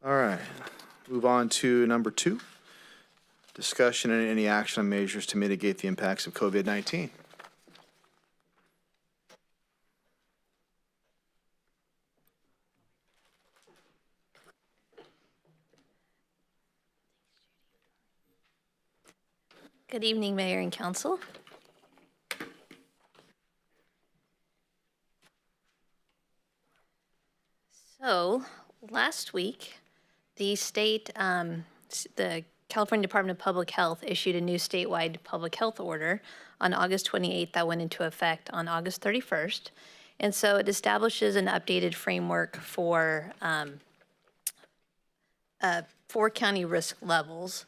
All right, move on to number 2, discussion and any action on measures to mitigate the impacts of COVID-19. Good evening, Mayor and Council. So last week, the the California Department of Public Health issued a new statewide public health order on August 28th that went into effect on August 31st. And so it establishes an updated framework for 4 county risk levels.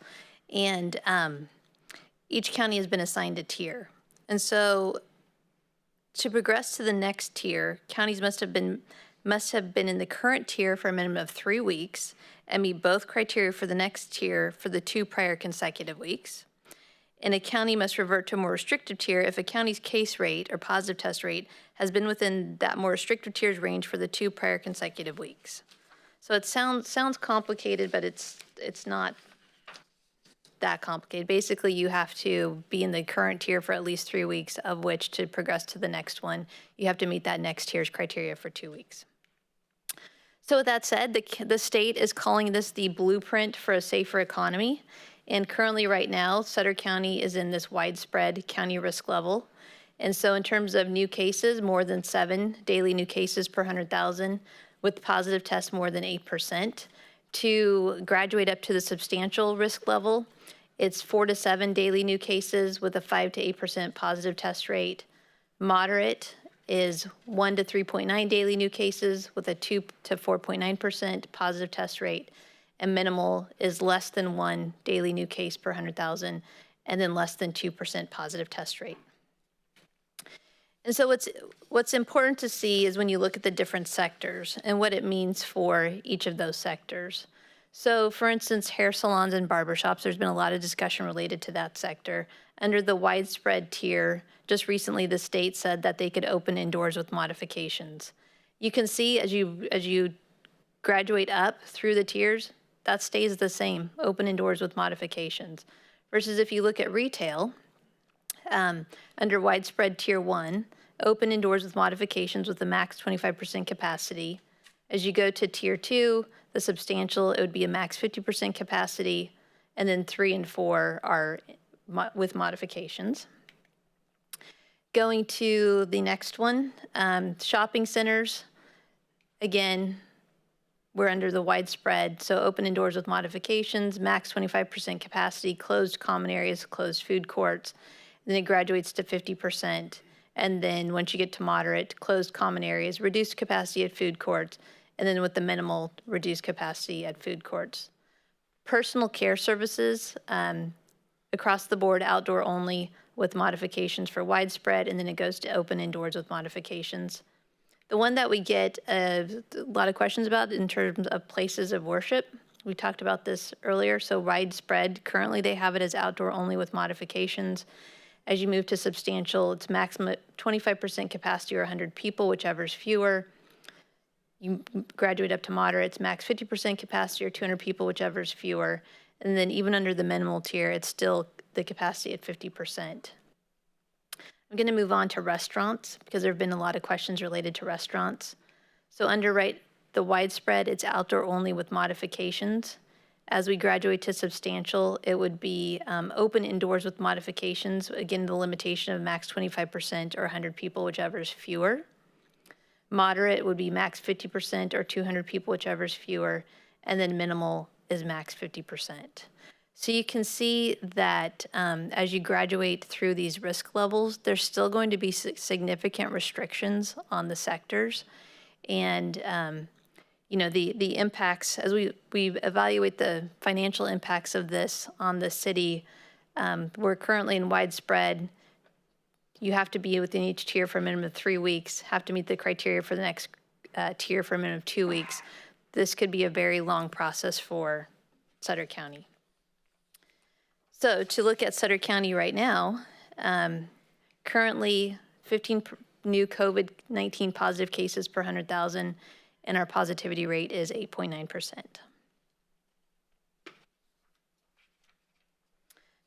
And each county has been assigned a tier. And so to progress to the next tier, counties must have been in the current tier for a minimum of 3 weeks and meet both criteria for the next tier for the 2 prior consecutive weeks. And a county must revert to a more restrictive tier if a county's case rate or positive test rate has been within that more restrictive tier's range for the 2 prior consecutive weeks. So it sounds complicated, but it's not that complicated. Basically, you have to be in the current tier for at least 3 weeks, of which to progress to the next one, you have to meet that next tier's criteria for 2 weeks. So with that said, the state is calling this the blueprint for a safer economy. And currently right now, Sutter County is in this widespread county risk level. And so in terms of new cases, more than 7 daily new cases per 100,000, with positive tests more than 8%. To graduate up to the substantial risk level, it's 4 to 7 daily new cases with a 5 to 8% positive test rate. Moderate is 1 to 3.9 daily new cases with a 2 to 4.9% positive test rate. And minimal is less than 1 daily new case per 100,000 and then less than 2% positive test rate. And so what's important to see is when you look at the different sectors and what it means for each of those sectors. So for instance, hair salons and barbershops, there's been a lot of discussion related to that sector. Under the widespread tier, just recently the state said that they could open indoors with modifications. You can see as you graduate up through the tiers, that stays the same, open indoors with modifications. Versus if you look at retail, under widespread tier 1, open indoors with modifications with a max 25% capacity. As you go to tier 2, the substantial, it would be a max 50% capacity, and then 3 and 4 are with modifications. Going to the next one, shopping centers, again, we're under the widespread, so open indoors with modifications, max 25% capacity, closed common areas, closed food courts. Then it graduates to 50%. And then once you get to moderate, closed common areas, reduced capacity at food courts, and then with the minimal, reduced capacity at food courts. Personal care services, across the board, outdoor only with modifications for widespread, and then it goes to open indoors with modifications. The one that we get a lot of questions about in terms of places of worship, we talked about this earlier, so widespread, currently they have it as outdoor only with modifications. As you move to substantial, it's maximum 25% capacity or 100 people, whichever is fewer. You graduate up to moderate, it's max 50% capacity or 200 people, whichever is fewer. And then even under the minimal tier, it's still the capacity at 50%. I'm going to move on to restaurants because there have been a lot of questions related to restaurants. So under the widespread, it's outdoor only with modifications. As we graduate to substantial, it would be open indoors with modifications. Again, the limitation of max 25% or 100 people, whichever is fewer. Moderate would be max 50% or 200 people, whichever is fewer. And then minimal is max 50%. So you can see that as you graduate through these risk levels, there's still going to be significant restrictions on the sectors. And the impacts, as we evaluate the financial impacts of this on the city, we're currently in widespread. You have to be within each tier for a minimum of 3 weeks, have to meet the criteria for the next tier for a minimum of 2 weeks. This could be a very long process for Sutter County. So to look at Sutter County right now, currently 15 new COVID-19 positive cases per 100,000, and our positivity rate is 8.9%.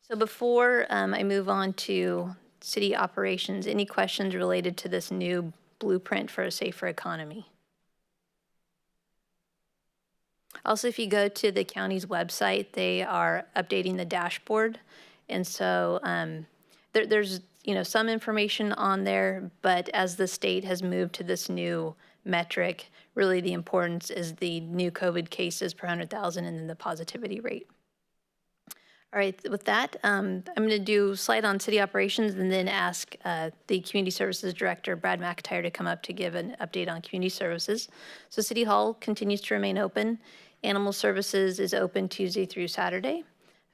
So before I move on to city operations, any questions related to this new blueprint for a safer economy? Also, if you go to the county's website, they are updating the dashboard. And so there's some information on there, but as the state has moved to this new metric, really the importance is the new COVID cases per 100,000 and then the positivity rate. All right, with that, I'm going to do slide on city operations and then ask the Community Services Director, Brad McIntyre, to come up to give an update on community services. So City Hall continues to remain open. Animal Services is open Tuesday through Saturday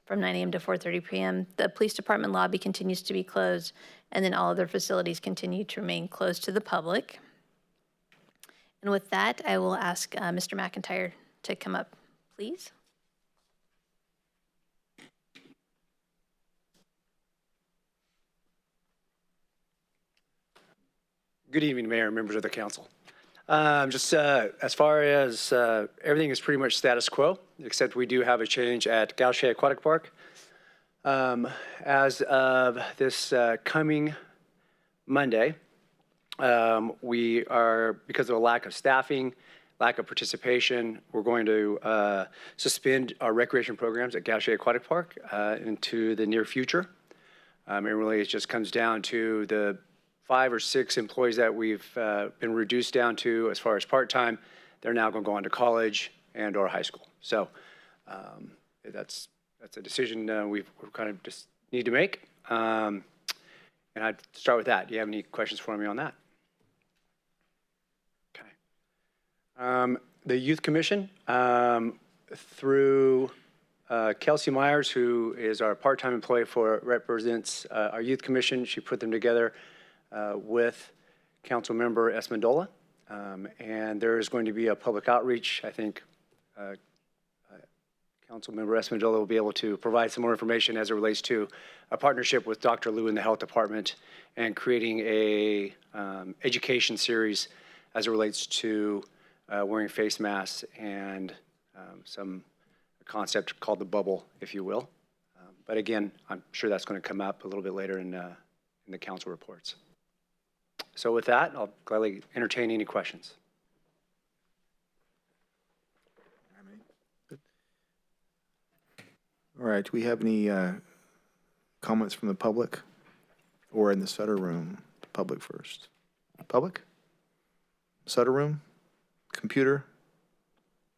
from 9 a.m. to 4:30 p.m. The Police Department lobby continues to be closed, and then all other facilities continue to remain closed to the public. And with that, I will ask Mr. McIntyre to come up, please. Good evening, Mayor and members of the council. As far as everything is pretty much status quo, except we do have a change at Gaucher Aquatic Park. As of this coming Monday, we are, because of a lack of staffing, lack of participation, we're going to suspend our recreation programs at Gaucher Aquatic Park into the near future. It really just comes down to the 5 or 6 employees that we've been reduced down to as far as part-time. They're now going to go on to college and or high school. So that's a decision we kind of just need to make. And I'd start with that. Do you have any questions for me on that? Okay. The Youth Commission, through Kelsey Myers, who is our part-time employee represents our Youth Commission. She put them together with Council Member Esmendola, and there is going to be a public outreach. I think Council Member Esmendola will be able to provide some more information as it relates to a partnership with Dr. Liu in the Health Department and creating a education series as it relates to wearing face masks and some concept called the bubble, if you will. But again, I'm sure that's going to come up a little bit later in the council reports. So with that, I'll gladly entertain any questions. All right, do we have any comments from the public or in the Sutter room? Public first. Public? Sutter room? Computer?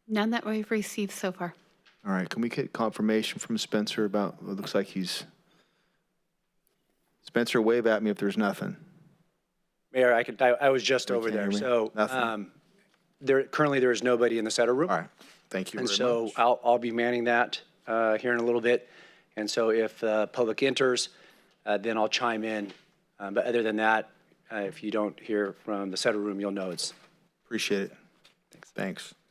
None that we've received so far. All right, can we get confirmation from Spencer about, it looks like Spencer, wave at me if there's nothing. Mayor, I was just over can't hear there. me? So Nothing? currently there is nobody in the Sutter room. All right, thank you And very so much. I'll be manning that here in a little bit. And so if public enters, then I'll chime in. But other than that, if you don't hear from the Sutter room, you'll know it's. Appreciate it. Thanks.